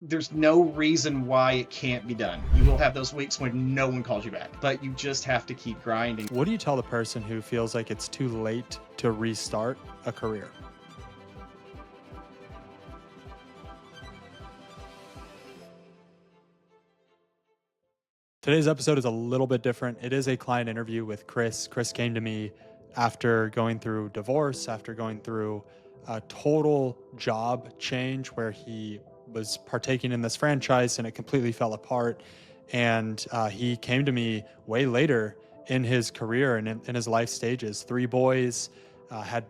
there's no reason why it can't be done. You will have those weeks when no one calls you back, but you just have to keep grinding. What do you tell the person who feels like it's too late to restart a career? Today's episode is a little bit different. It is a client interview with Chris. Chris came to me after going through divorce, after going through a total job change where he was partaking in this franchise and it completely fell apart. And he came to me way later in his career and in his life stages. Three boys, had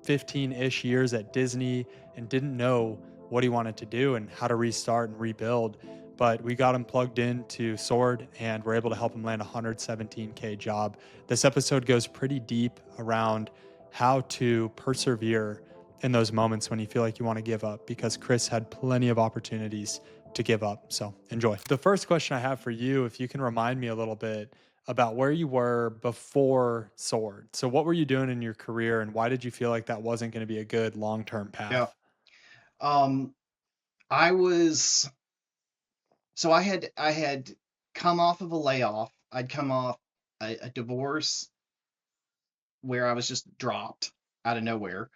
15-ish years at Disney, and didn't know what he wanted to do and how to restart and rebuild. But we got him plugged into Sword and we're able to help him land a 117K job. This episode goes pretty deep around how to persevere in those moments when you feel like you want to give up, because Chris had plenty of opportunities to give up. So enjoy. The first question I have for you, if you can remind me a little bit about where you were before Sword. So what were you doing in your career and why did you feel like that wasn't going to be a good long-term Yeah. path? Um, I was so I had come off of a layoff. I'd come off a divorce where I was just dropped out of nowhere,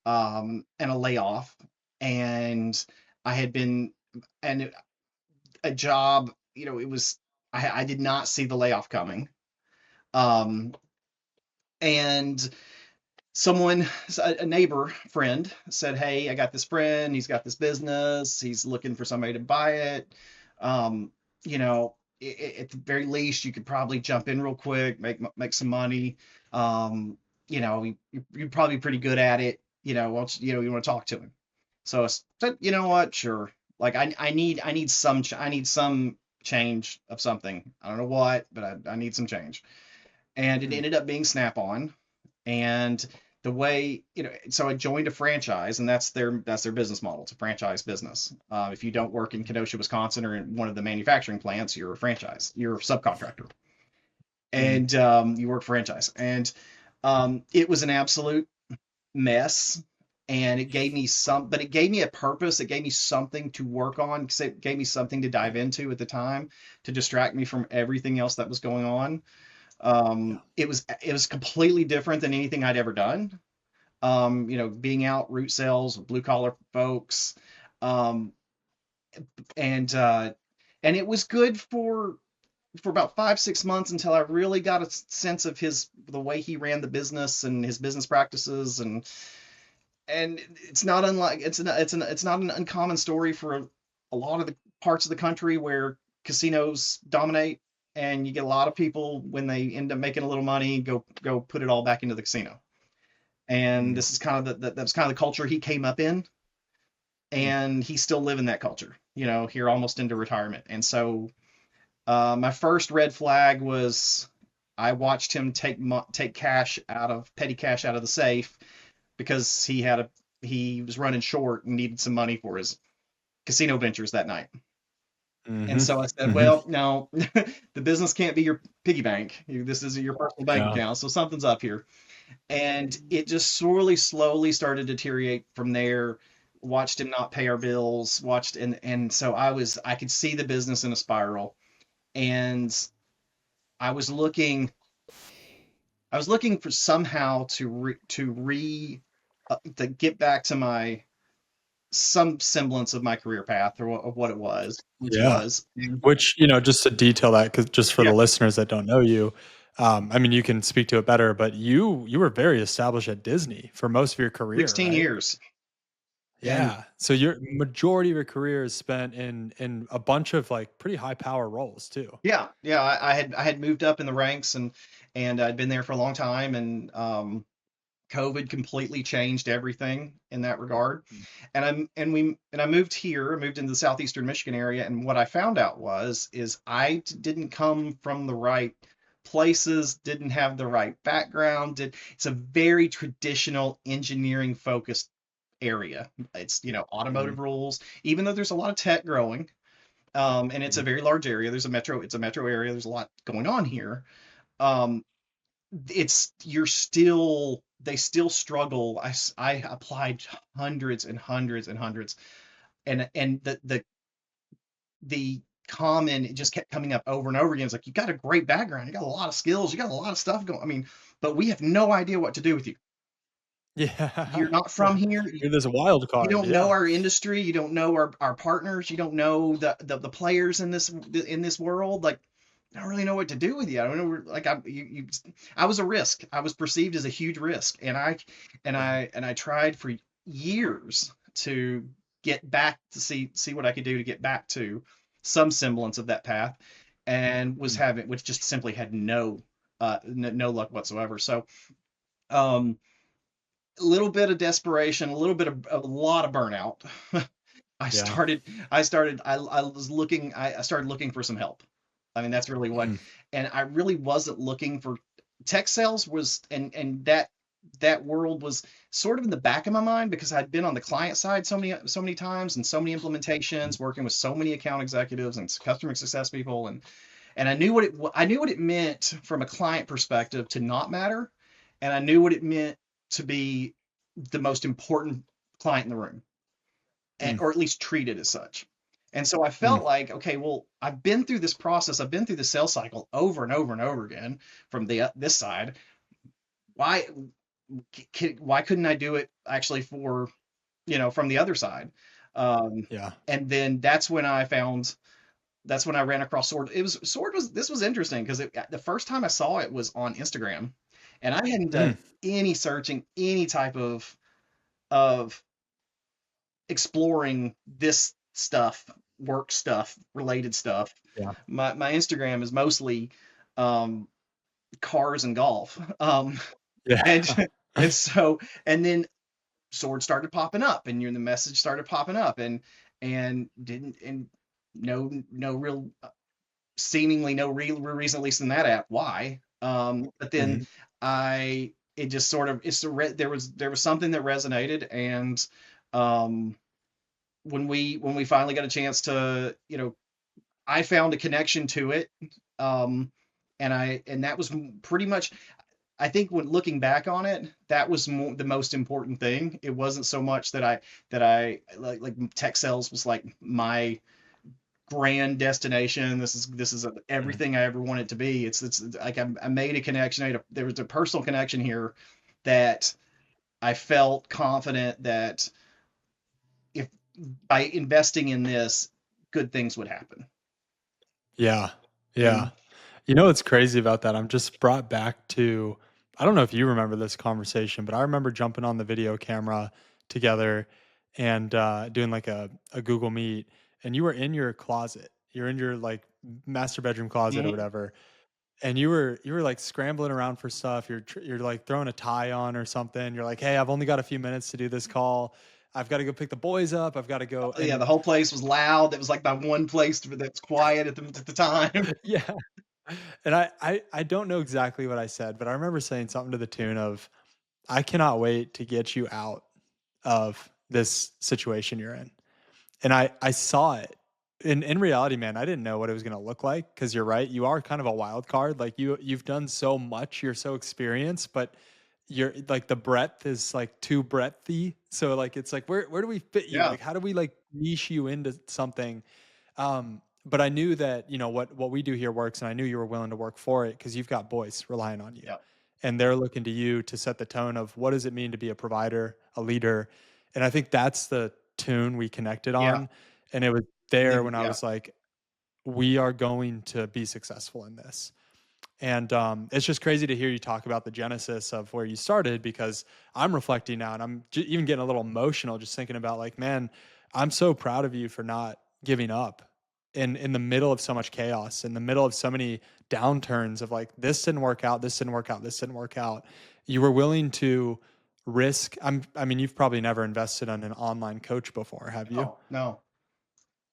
Mm. and a layoff, and I had been and a job. It was I did not see the layoff coming. Um, and someone, a neighbor friend, said, "Hey, I got this friend. He's got this business. He's looking for somebody to buy it. Um, you know, at the very least, you could probably jump in real quick, make some money. Um, you're probably pretty good at it. You want to talk to him." So I said, "You know what? Sure. Like I need some change of something. I don't know what, but I need some change." And it Mm. ended up being Snap-on. And the way, so I joined a franchise, and that's their business model. It's a franchise business. If you don't work in Kenosha, Wisconsin, or in one of the manufacturing plants, you're a franchise. You're a subcontractor, Mm. and you work franchise. And it was an absolute mess. And it gave me a purpose. It gave me something to work on, because it gave me something to dive into at the time to distract me from everything else that was going on. Yeah. It was completely different than anything I'd ever done. Being out root sales, blue collar folks, um, and and it was good for about 5 6 months, until I really got a sense of the way he ran the business and his business practices. And it's not unlike it's not an uncommon story for a lot of the parts of the country where casinos dominate, and you get a lot of people, when they end up making a little money, go put it all back into the casino. And Mm. this is kind of that's kind of the culture he came up in, Mm. and he's still living that culture, here almost into retirement. And so my first red flag was, I watched him take petty cash out of the safe, because he was running short and needed some money for his casino ventures that night. And Mhm. so I said, Mhm. "Well, no, the business can't be your piggy bank. This isn't your personal bank Yeah. account, so something's up here." And it just slowly started to deteriorate from there. Watched him not pay our bills. And so I could see the business in a spiral, and I was looking I was looking for somehow to get back to my some semblance of my career path, or of what it was, which Yeah. was. Which, just to detail that, 'cause just for Yeah, the listeners that don't know you, I mean, you can speak to it better, but you were very established at Disney for most of your career, 16 right? years. And Yeah. So your majority of your career is spent in a bunch of, like, pretty high power roles too. yeah, yeah, I had moved up in the ranks, and I'd been there for a long time. And COVID completely changed everything in that regard. Mm. And I moved here, moved into the southeastern Michigan area. And what I found out is didn't come from the right places, didn't have the right background. It's a very traditional engineering focused area. It's, Mhm. automotive rules, even though there's a lot of tech growing. And it's a Mhm. very large area. It's a metro area. There's a lot going on here. Um, it's you're still They still struggle. I applied hundreds and hundreds and hundreds, and the the common, it just kept coming up over and over again. It's like, you got a great background, you got a lot of skills, you got a lot of stuff going. I mean, but we have no idea what to do with you. Yeah. You're not from here. You're this wild You card, don't know yeah. our industry. You don't know our partners. You don't know the players in this world. Like, I don't really know what to do with you. I don't know. Like, I was a risk. I was perceived as a huge risk, Yeah. and I tried for years to get back to see what I could do to get back to some semblance of that path, and was Mm. having, which just simply had no luck whatsoever. So, um, a little bit of desperation, a lot of burnout. I Yeah. started, I was looking, I started looking for some help. I mean, that's really what, Mm. and I really wasn't looking for tech sales was, and that world was sort of in the back of my mind because I'd been on the client side so many times and so many Mm. implementations, working with so many account executives and customer success people, and I knew what it meant from a client perspective to not matter, and I knew what it meant to be the most important client in the room, Mm. or at least treated as such. And so I Mm. felt like, okay, well, I've been through this process, I've been through the sales cycle over and over and over again from the this side. Why why couldn't I do it actually for, from the other side? Um, Yeah. and then that's when I ran across Sword. Sword was this was interesting because the first time I saw it was on Instagram, and I hadn't Mm. done any searching, any type of exploring this stuff, work stuff, related stuff. Yeah. My Instagram is mostly um, cars and golf, Yeah. and and so and then Sword started popping up, and the message started popping up, and didn't and no real seemingly no real reason, at least in that app, why. But then Mhm. it just sort of, there was something that resonated, and um, when we finally got a chance to, I found a connection to it, um, and that was pretty much. I think when looking back on it, that was the most important thing. It wasn't so much that I like tech sales was like my grand destination. This is Mhm. everything I ever wanted it to be. It's like I made a connection. There was a personal connection here that I felt confident that if by investing in this, good things would happen. Yeah. Yeah. And You know what's crazy about that? I'm just brought back to I don't know if you remember this conversation, but I remember jumping on the video camera together and doing like a Google Meet, and you were in your closet. You're in your like master bedroom closet or mhm, whatever, and you were like scrambling around for stuff. You're like throwing a tie on or something. You're like, hey, I've only got a few minutes to do this call. I've got to go pick the boys up. I've got to go yeah, and the whole place was loud. It was like my one place that's quiet at the time. yeah. And I don't know exactly what I said, but I remember saying something to the tune of, "I cannot wait to get you out of this situation you're in." And I saw it. In reality, man, I didn't know what it was gonna look like because you're right, you are kind of a wild card. Like you've done so much, you're so experienced, but you're like the breadth is like too breadthy. So like it's like where do we fit you? Yeah. Like how do we like niche you into something? But I knew that, what we do here works, and I knew you were willing to work for it because you've got boys relying on you. Yeah. And they're looking to you to set the tone of what does it mean to be a provider, a leader. And I think that's the tune we connected Yeah. on. And it was there when I Yeah. was like, we are going to be successful in this. And it's just crazy to hear you talk about the genesis of where you started because I'm reflecting now and I'm even getting a little emotional just thinking about like, man, I'm so proud of you for not giving up in the middle of so much chaos, in the middle of so many downturns of like, this didn't work out, this didn't work out, this didn't work out. You were willing to risk. I mean, you've probably never invested in an online coach before, have you? No. No.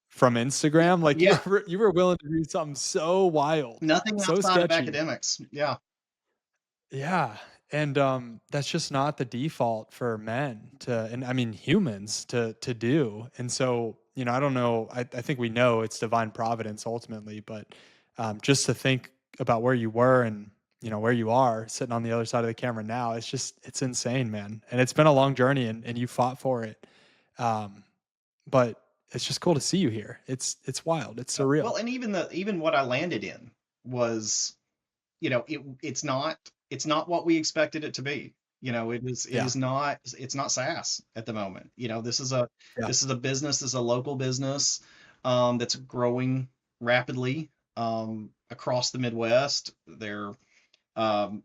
From Instagram, like Yeah. you were willing to do something so wild, Nothing so outside of sketchy. academics. Yeah. Yeah, and, that's just not the default for men to and I mean, humans to do, and so, I don't know, I think we know it's divine providence ultimately, but, just to think about where you were and, where you are sitting on the other side of the camera now, it's insane, man, and it's been a long journey and you fought for it, um, but it's just cool to see you here. It's wild. It's surreal. Well, and even what I landed in was, it's not what we expected it to be. It Yeah. is not, it's not SaaS at the moment. Yeah. This is a business, this is a local business, that's growing rapidly, across the Midwest. Um,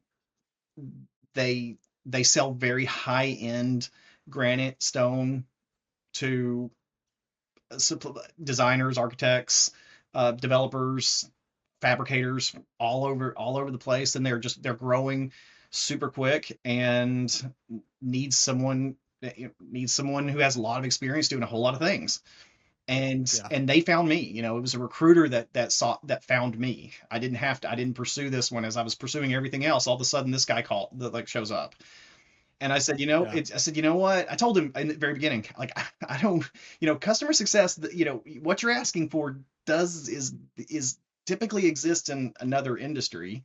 they they sell very high end granite stone to designers, architects, developers, fabricators all over the place, and they're growing super quick and needs someone needs someone who has a lot of experience doing a whole lot of things. And Yeah. and they found me. It was a recruiter that found me. I didn't pursue this one as I was pursuing everything else. All of a sudden, this guy called that like shows up. And I said, Yeah. I said, you know what? I told him in the very beginning, like, I don't, customer success, what you're asking for does is typically exists in another industry,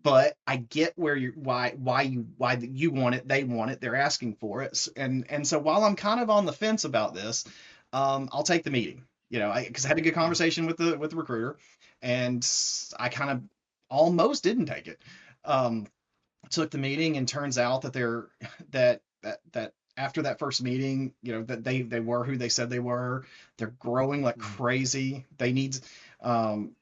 but I get why you want it, they want it, they're asking for it. And so while I'm kind of on the fence about this, I'll take the meeting, because I had a good Yeah. conversation with the recruiter, and I kind of almost didn't take it. Took the meeting, and turns out that that after that first meeting, that they were who they said they were. They're growing like Mhm. crazy. Um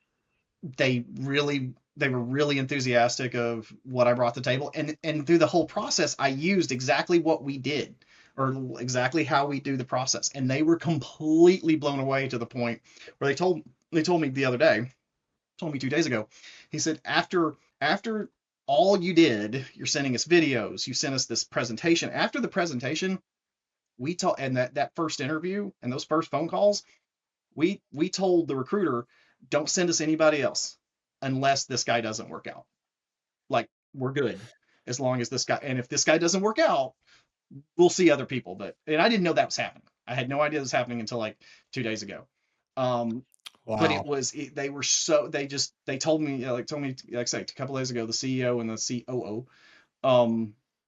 they were really enthusiastic of what I brought to the table, and through the whole process I used exactly what we did, or exactly how we do the process, and they were completely blown away, to the point where they told me the other day, told me 2 days ago. He said, after all you did, you're sending us videos, you sent us this presentation. After the presentation, we told, and that first interview and those first phone calls, we told the recruiter, don't send us anybody else unless this guy doesn't work out. Like, we're good as long as this guy, and if this guy doesn't work out, we'll see other people. And I didn't know that was happening. I had no idea this was happening until like 2 days ago. But Wow. they were so, they told me, like I said, a couple days ago, the CEO and the COO,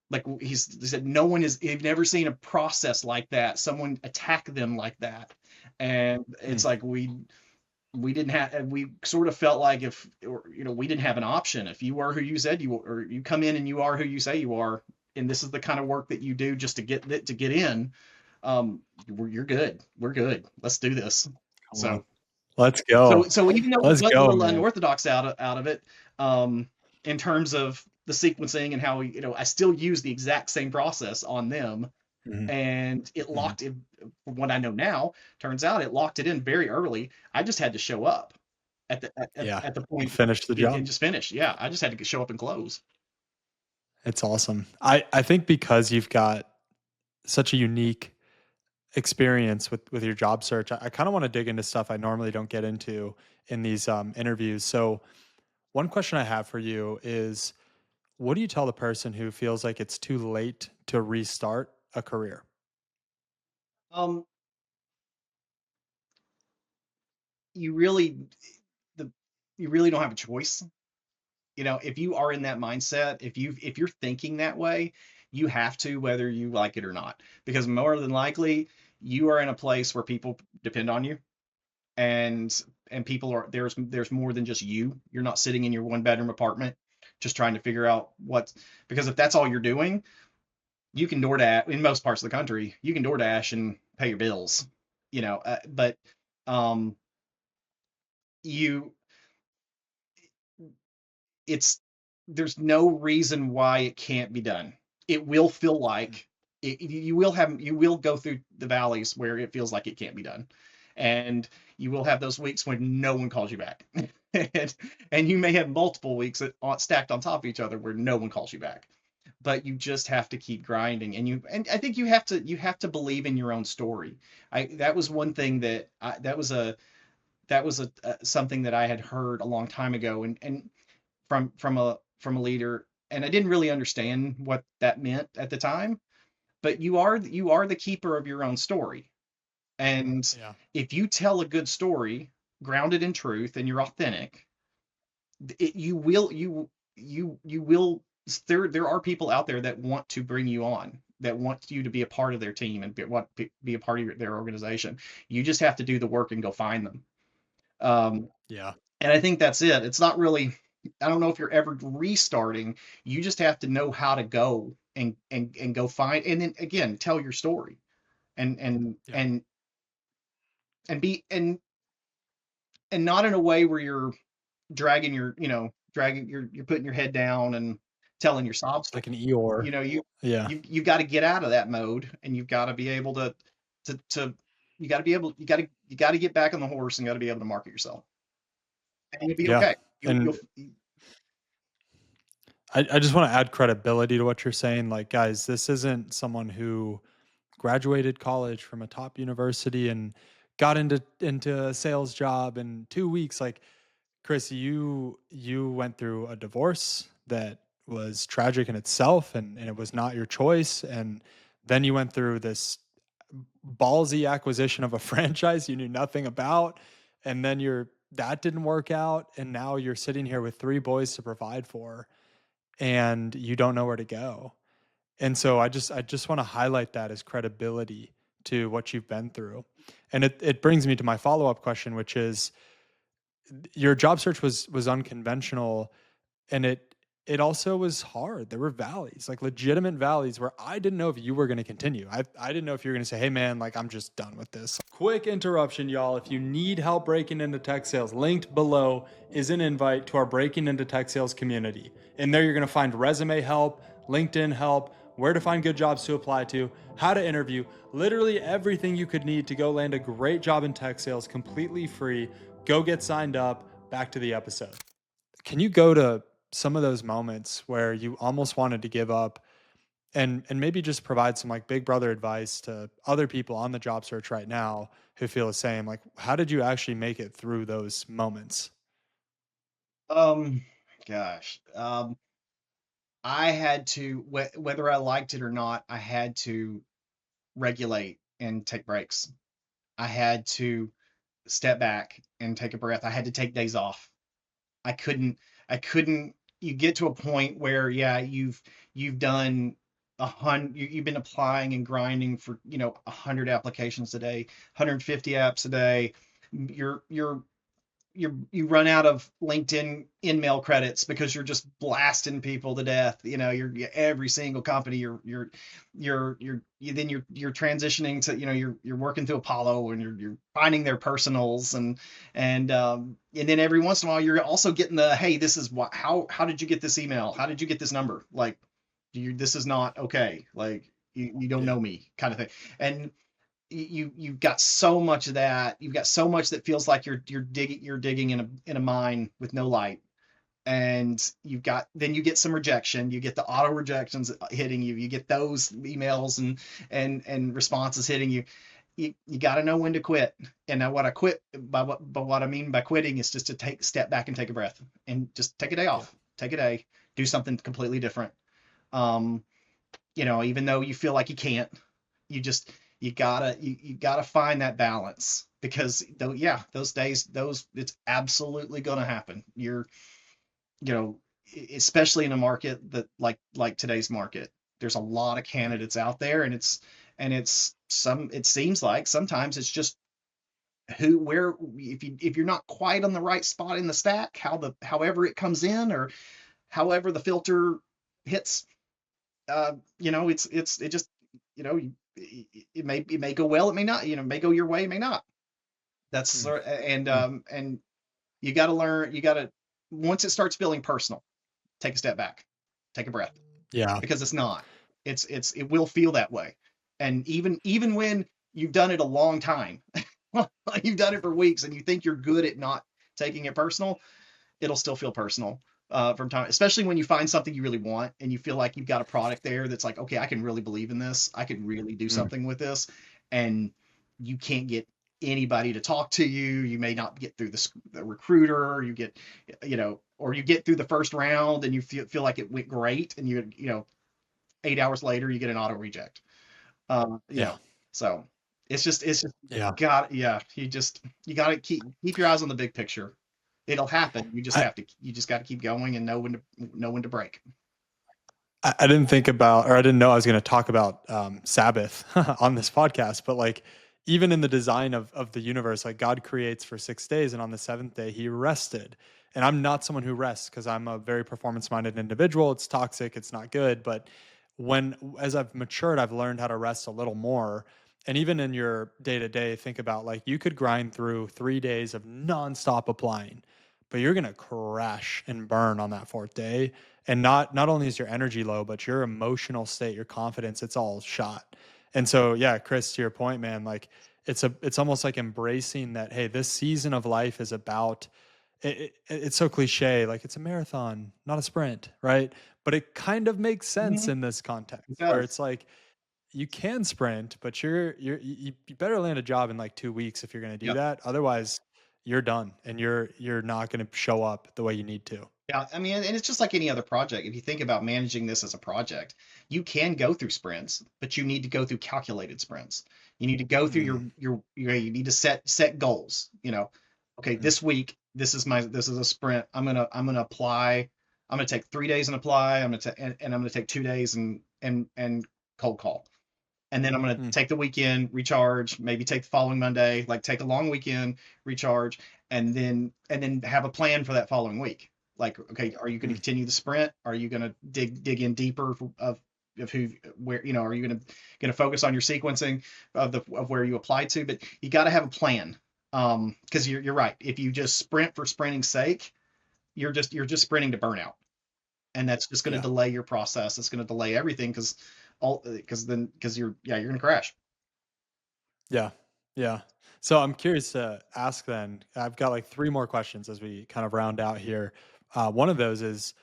like, he said, no one is, they've never seen a process like that, someone attack them like that. And it's Mm. like, we didn't have, we sort of felt like, if, or, we didn't have an option. If you are who you said you were, or you come in and you are who you say you are, and this is the kind of work that you do just to get in, you're good, we're good, let's do this. Come on. So Let's so go. so even though it Let's was a go, little man. unorthodox out of it, in terms of the sequencing and how I still use the exact same process on them, Mhm. and it Mhm. locked it. From what I know now, turns out it locked it in very early. I just had to show up Yeah. at the And point, finish the and job. just finish. Yeah, I just had to show up and close. It's awesome. I think because you've got such a unique experience with your job search, I kind of want to dig into stuff I normally don't get into in these interviews. So, one question I have for you is, what do you tell the person who feels like it's too late to restart a career? Um, you really the you really don't have a choice. If you are in that mindset, if you're thinking that way, you have to, whether you like it or not, because more than likely you are in a place where people depend on you, and people are, there's more than just you. You're not sitting in your one bedroom apartment just trying to figure out what, because if that's all you're doing, you can DoorDash in most parts of the country. You can DoorDash and pay your bills, but um, you it's there's no reason why it can't be done. It will feel Mm. like you will go through the valleys where it feels like it can't be done. And you will have those weeks when no one calls you back. and, and you may have multiple weeks stacked on top of each other where no one calls you back. But you just have to keep grinding, and I think you have to believe in your own story. I That was one thing that was something that I had heard a long time ago, and from a leader, and I didn't really understand what that meant at the time. But you are the keeper of your own story, and Yeah. if you tell a good story grounded in truth and you're authentic, you will there are people out there that want to bring you on. that want you to be a part of their team and be a part of their organization. You just have to do the work and go find them. Um, Yeah. and I think that's it. It's not really, I don't know if you're ever restarting. You just have to know how to go and go find, and then again, tell your story and and Yeah. and and be and not in a way where you're dragging your, dragging you're putting your head down and telling your sob story. Like an Eeyore. You know, Yeah. you've got to get out of that mode, and you've got to be able to you got to be able you got to get back on the horse and got to be able to market yourself, and you'll be Yeah. okay. You'll And I just want to add credibility to what you're saying. Like, guys, this isn't someone who graduated college from a top university and got into a sales job in 2 weeks. Like, Chris, you went through a divorce that was tragic in itself, and it was not your choice. And then you went through this ballsy acquisition of a franchise you knew nothing about. And then that didn't work out. And now you're sitting here with three boys to provide for, and you don't know where to go. And so I just want to highlight that as credibility to what you've been through. And it brings me to my follow-up question, which is your job search was unconventional, and it also was hard. There were valleys, like legitimate valleys where I didn't know if you were going to continue. I didn't know if you were going to say, "Hey man, like I'm just done with this." Quick interruption, y'all. If you need help breaking into tech sales, linked below is an invite to our Breaking into Tech Sales community. In there you're going to find resume help, LinkedIn help, where to find good jobs to apply to, how to interview, literally everything you could need to go land a great job in tech sales completely free. Go get signed up. Back to the episode. Can you go to some of those moments where you almost wanted to give up, and maybe just provide some like big brother advice to other people on the job search right now who feel the same? Like, how did you actually make it through those moments? um gosh, I had to, whether I liked it or not, I had to regulate and take breaks. I had to step back and take a breath. I had to take days off. I couldn't I couldn't you get to a point where, yeah, you've done you've been applying and grinding for, 100 applications a day, 150 apps a day. You run out of LinkedIn in-mail credits because you're just blasting people to death. Every single company you're transitioning to, you're working through Apollo, and you're finding their personals, and then every once in a while you're also getting the, hey, this is what how did you get this email? How did you get this number? Like, this is not okay. Like, you don't Yeah. know me, kind of thing. And you've got so much of that. You've got so much that feels like you're digging in a mine with no light. And then you get some rejection. You get the auto rejections hitting you. You get those emails and responses hitting you. You got to know when to quit. And now what I mean by quitting is just to step back and take a breath and just take a day Yeah. off. Take a day, do something completely different. Um, even though you feel like you can't, you just you gotta find that balance, because though, yeah, those days, it's absolutely gonna happen. You know Especially in a market that, like today's market, there's a lot of Right. candidates out there, it seems like sometimes it's just who where if you're not quite on the right spot in the stack, however it comes in, or however the filter hits, it just, you know, it may go well, it may not, it may go your way, it may not. That's Mm. sort and Mm. and you got to learn. You got to Once it starts feeling personal, take a step back, take a breath, Yeah. because it's not. It will feel that way, and even when you've done it a long time, you've done it for weeks, and you think you're good at not taking it personal, it'll still feel personal, from time, especially when you find something you really want and you feel like you've got a product there that's like, okay, I can really believe in this. I can really do Mm. something with this. And you can't get anybody to talk to you. You may not get through the recruiter. Or you get through the first round and you feel like it went great. And 8 hours later, you get an auto reject. Um, you Yeah. know, so it's just Yeah. yeah, you got to keep your eyes on the big picture. It'll happen. I You just got to keep going and know when to break. I didn't think about, or I didn't know I was going to talk about Sabbath on this podcast, but like even in the design of the universe, like God creates for 6 days, and on the seventh day He rested. And I'm not someone who rests because I'm a very performance minded individual. It's toxic. It's not good. But when as I've matured, I've learned how to rest a little more. And even in your day to day, think about like you could grind through 3 days of nonstop applying, but you're gonna crash and burn on that fourth day, and not only is your energy low, but your emotional state, your confidence, it's all shot. And so yeah, Chris, to your point, man, like it's almost like embracing that, hey, this season of life is about it's so cliche, like it's a marathon, not a sprint, right? But it kind of makes sense Mhm. in this It context where does. it's like you can sprint, but you better land a job in like 2 weeks if you're going to do Yep. that. Otherwise, you're done and you're not going to show up the way you need to. Yeah, I mean, and it's just like any other project. If you think about managing this as a project, you can go through sprints, but you need to go through calculated sprints. You need to go through Mm, you need to set goals. Okay, mm, this week this is a sprint. I'm gonna apply. I'm gonna take 3 days and apply. And I'm gonna take 2 days and cold call. And then I'm gonna mm, take the weekend, recharge, maybe take the following Monday, like take a long weekend, recharge, and then have a plan for that following week. Like, okay, are you going to mm. continue the sprint? Are you going to dig in deeper of who where are you going to focus on your sequencing of where you apply to? But you got to have a plan. Because you're right. If you just sprint for sprinting's sake, you're just sprinting to burnout, and that's just going to Yeah. delay your process. It's going to delay everything because you're going to crash. Yeah. Yeah. So I'm curious to ask then, I've got like three more questions as we kind of round out here. One of those is,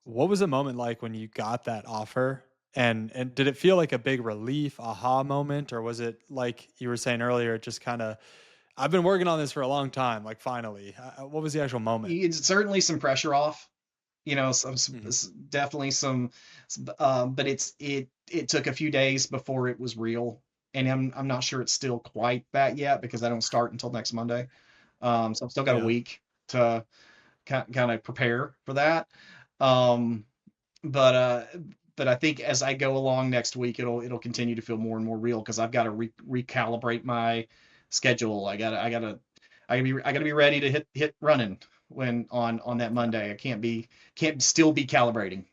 what was the moment like when you got that offer? And did it feel like a big relief, aha moment, or was it like you were saying earlier, it just kind of, I've been working on this for a long time, like finally? What was the actual moment? It's certainly some pressure off, Mhm. definitely but it took a few days before it was real, and I'm not sure it's still quite that yet because I don't start until next Monday. So I've still got a Yeah. week to kind of prepare for that. Um, but uh, but I think as I go along next week, it'll continue to feel more and more real because I've got to recalibrate my schedule. I gotta be ready to hit running when on that Yeah. Monday. I can't still be calibrating,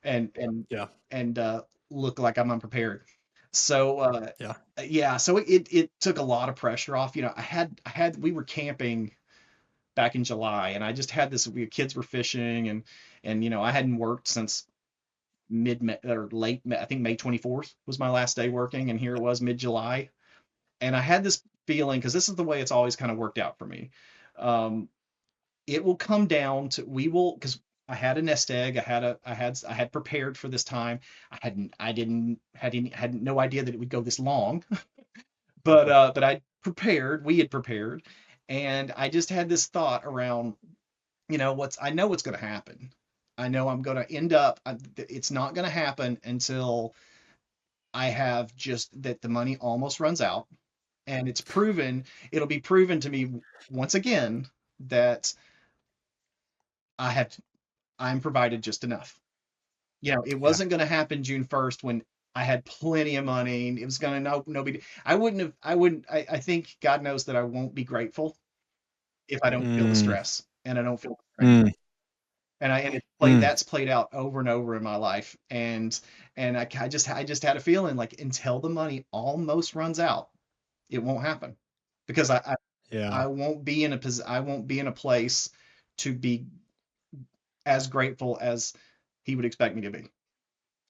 and and Yeah. and look like I'm unprepared. So Yeah. yeah, so it took a lot of pressure off. We were camping back in July, and I just had this. Kids were fishing, and I hadn't worked since mid May or late May. I think May 24th was my last day working, and here it was mid July, and I had this feeling because this is the way it's always kind of worked out for me. Um, it will come down to we will because I had a nest egg. I had prepared for this time. I didn't had no idea that it would go this long, but I prepared. We had prepared, and I just had this thought around I know what's going to happen. I know I'm going to end up. It's not going to happen until I have just that the money almost runs out, and it'll be proven to me once again that I have I'm provided just enough. It Yeah. wasn't going to happen June 1st when I had plenty of money. And it was going to no big. I wouldn't. I think God knows that I won't be grateful if I don't feel the Mm, stress and I don't feel the strain. mm, mm. That's played out over and over in my life, and I just had a feeling like until the money almost runs out, it won't happen because Yeah. I won't be in a place to be as grateful as he would expect me to be.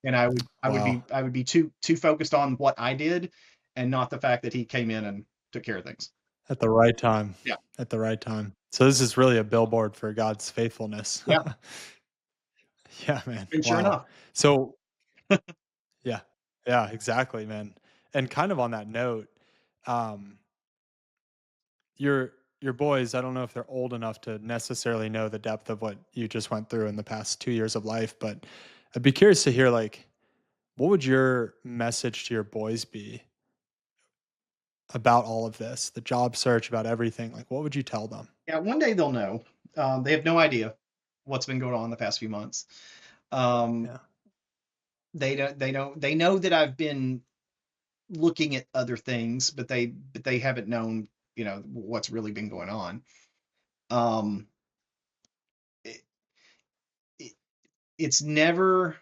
And Wow. I would be too focused on what I did and not the fact that he came in and took care of things. At the right time. Yeah. At the right time. So this is really a billboard for God's faithfulness. Yeah. Yeah, man. And sure Wow. enough. So yeah. Yeah, exactly, man. And kind of on that note, um, your boys, I don't know if they're old enough to necessarily know the depth of what you just went through in the past 2 years of life, but I'd be curious to hear like what would your message to your boys be about all of this, the job search, about everything? Like what would you tell them? Yeah, one day they'll know. They have no idea what's been going on the past few months. Um, Yeah. they know that I've been looking at other things, but they haven't known, what's really been going on. Um, it, it, it's never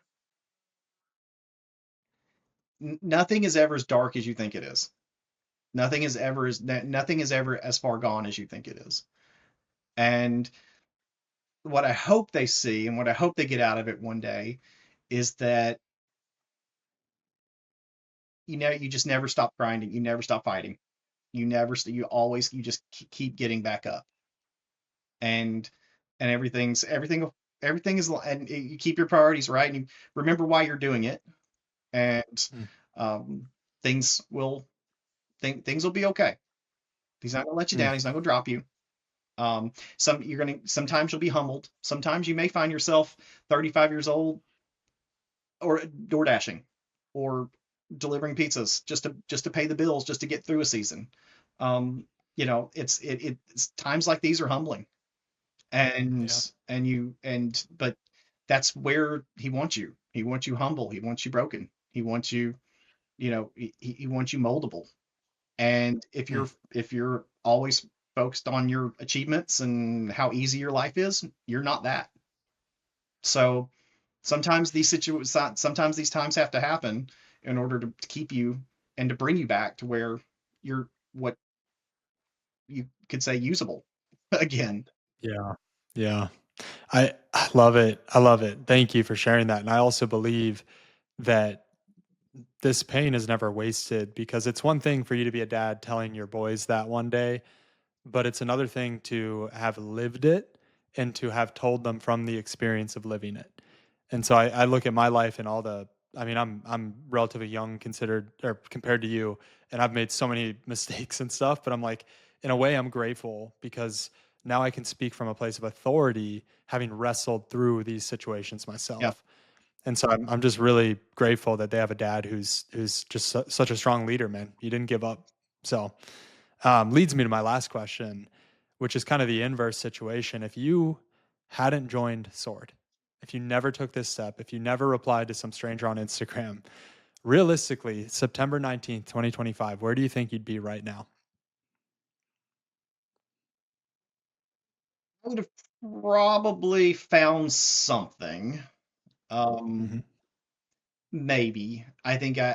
nothing is ever as dark as you think it is. Nothing is ever as far gone as you think it is. And what I hope they see and what I hope they get out of it one day is that you just never stop grinding, you never stop fighting, you just keep getting back up, and everything is, and you keep your priorities right, and you remember why you're doing it, and Mm. um, things will things will be okay. He's not gonna let you Mm. down. He's not gonna drop you. Sometimes you'll be humbled. Sometimes you may find yourself 35 years old, or door dashing, or delivering pizzas just to pay the bills, just to get through a season. Um, it's times like these are humbling, and Yeah. but that's where he wants you. He wants you humble. He wants you broken. He wants you, he wants you moldable. And Mm. if you're always focused on your achievements and how easy your life is, you're not that. So sometimes these times have to happen in order to keep you and to bring you back to where you're, what you could say, usable again. Yeah. Yeah. I love it. I love it. Thank you for sharing that. And I also believe that this pain is never wasted, because it's one thing for you to be a dad telling your boys that one day, but it's another thing to have lived it and to have told them from the experience of living it. And so I look at my life and all the, I mean, I'm relatively young considered or compared to you, and I've made so many mistakes and stuff, but I'm like, in a way, I'm grateful because now I can speak from a place of authority, having wrestled through these situations Yeah. myself. And so I'm just really grateful that they have a dad who's just such a strong leader, man. You didn't give up. So leads me to my last question, which is kind of the inverse situation. If you hadn't joined Sword, if you never took this step, if you never replied to some stranger on Instagram, realistically, September 19th, 2025, where do you think you'd be right now? I would have probably found something. Um, Hmm. Maybe. I think but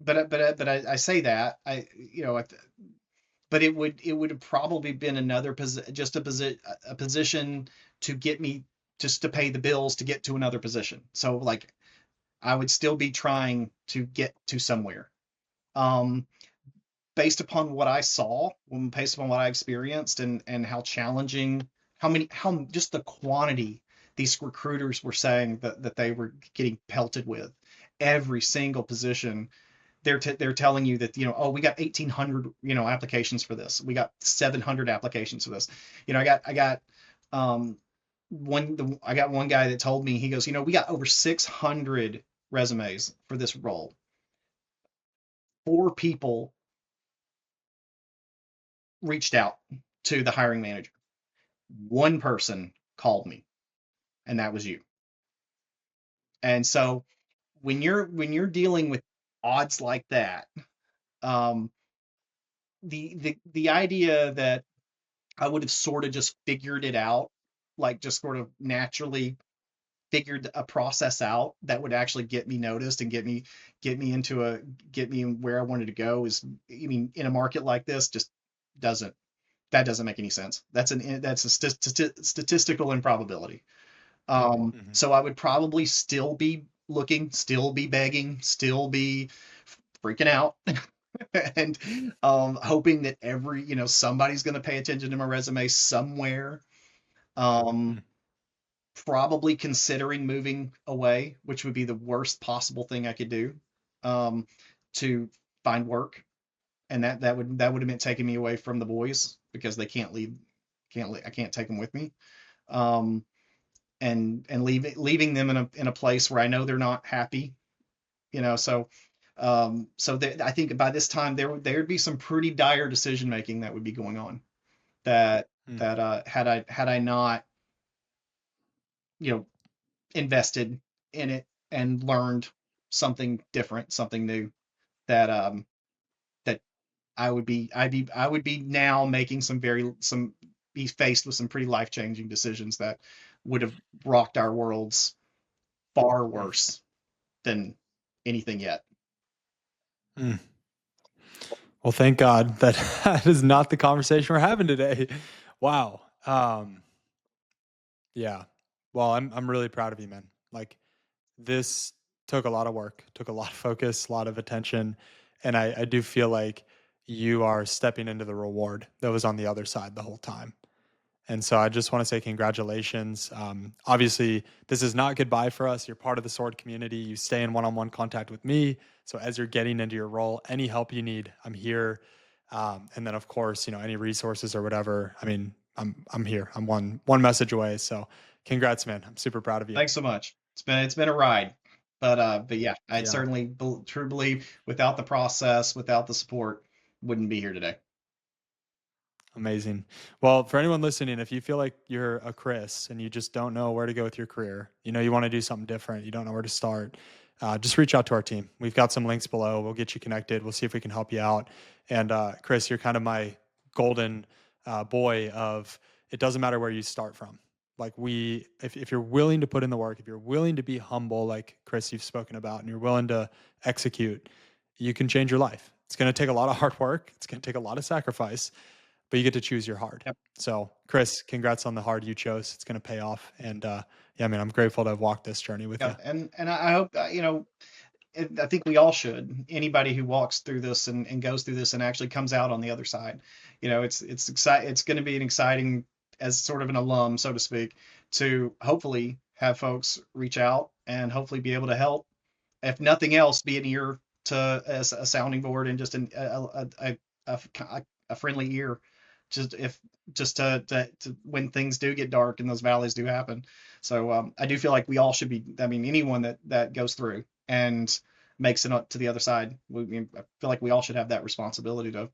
I say that but it would have probably been another a position to get me, just to pay the bills to get to another position. So, like, I would still be trying to get to somewhere. Um, Based upon what I saw, based upon what I experienced, and how challenging, how just the quantity these recruiters were saying that they were getting pelted with, every single position. They're telling you that, oh, we got 1,800, applications for this. We got 700 applications for this. I got um I got one guy that told me, he goes, we got over 600 resumes for this role. Four people reached out to the hiring manager. One person called me, and that was you. And so when you're dealing with odds like that, um, the idea that I would have sort of just figured it out, like just sort of naturally figured a process out that would actually get me noticed and get me into a get me where I wanted to go, is, I mean, in a market like this, just doesn't that doesn't make any sense. That's a statistical improbability. Hmm. So I would probably still be looking, still be begging, still be freaking out, and hoping that somebody's going to pay attention to my resume somewhere. Um, Probably considering moving away, which would be the worst possible thing I could do, um, to find work, and that would have meant taking me away from the boys, because they can't leave, I can't take them with me. Um, and leaving them in a place where I know they're not happy, so I think by this time there'd be some pretty dire decision making that would be going on, that Hmm. that had I not, you know invested in it and learned something different, something new that that I would be now making some be faced with some pretty life changing decisions that would have rocked our worlds far Mm, worse than anything yet. mm. Well, thank God that that is not the conversation we're having today. Wow. Yeah. Well, I'm really proud of you, man. Like this took a lot of work, took a lot of focus, a lot of attention, and I do feel like you are stepping into the reward that was on the other side the whole time. And so I just want to say congratulations. Obviously, this is not goodbye for us. You're part of the sword community. You stay in one-on-one contact with me. So as you're getting into your role, any help you need, I'm here. And then of course, any resources or whatever. I mean, I'm here. I'm one message away. So congrats, man. I'm super proud of you. Thanks so much. It's been a ride, but yeah, I Yeah. certainly true believe without the process, without the support, wouldn't be here today. Amazing. Well, for anyone listening, if you feel like you're a Chris and you just don't know where to go with your career, you want to do something different, you don't know where to start, just reach out to our team. We've got some links below. We'll get you connected. We'll see if we can help you out. And Chris, you're kind of my golden boy of it doesn't matter where you start from. Like if you're willing to put in the work, if you're willing to be humble, like Chris, you've spoken about, and you're willing to execute, you can change your life. It's going to take a lot of hard work. It's going to take a lot of sacrifice, but you get to choose your hard. Yep. So, Chris, congrats on the hard you chose. It's going to pay off. And yeah, man, I'm grateful to have walked this journey with Yeah, you. and I hope I think we all should. Anybody who walks through this and goes through this and actually comes out on the other side, it's exciting. It's going to be an exciting as sort of an alum, so to speak, to hopefully have folks reach out and hopefully be able to help. If nothing else, be an ear to as a sounding board and just a friendly ear, just if just to when things do get dark and those valleys do happen. So I do feel like we all should be. I mean, anyone that goes through and makes it up to the other side, I feel like we all should have that responsibility to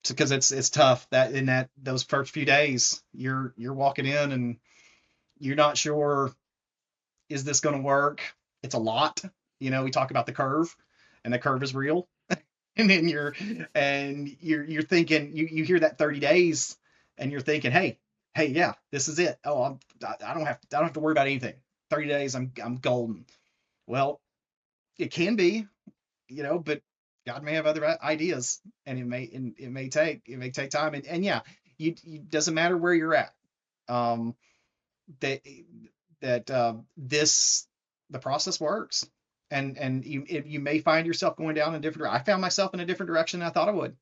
because it's tough that in that those first few days you're walking in and you're not sure, is this going to work? It's a lot. We talk about the curve, and the curve is real. And then you're thinking, you hear that 30 days, and you're thinking, hey, yeah, this is it. Oh, I don't have to worry about anything. 30 days, I'm golden. Well, it can be, but God may have other ideas, and it may take time, and yeah, you doesn't matter where you're at. Um, that that this the process works, and you may find yourself going down a different. I found myself in a different direction than I thought I would.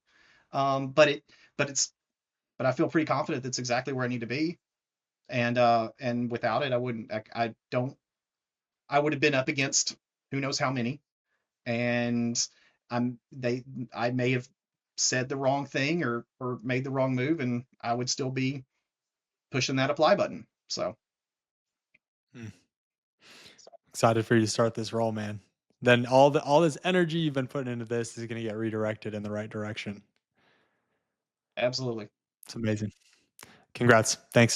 But but it's but I feel pretty confident that's exactly where I need to be, and without it, I wouldn't. I don't. I would have been up against who knows how many, and I may have said the wrong thing or made the wrong move, and I would still be pushing that apply button. So Mm. Excited for you to start this role, man. Then all this energy you've been putting into this is going to get redirected in the right direction. absolutely. It's amazing. Congrats. Thanks.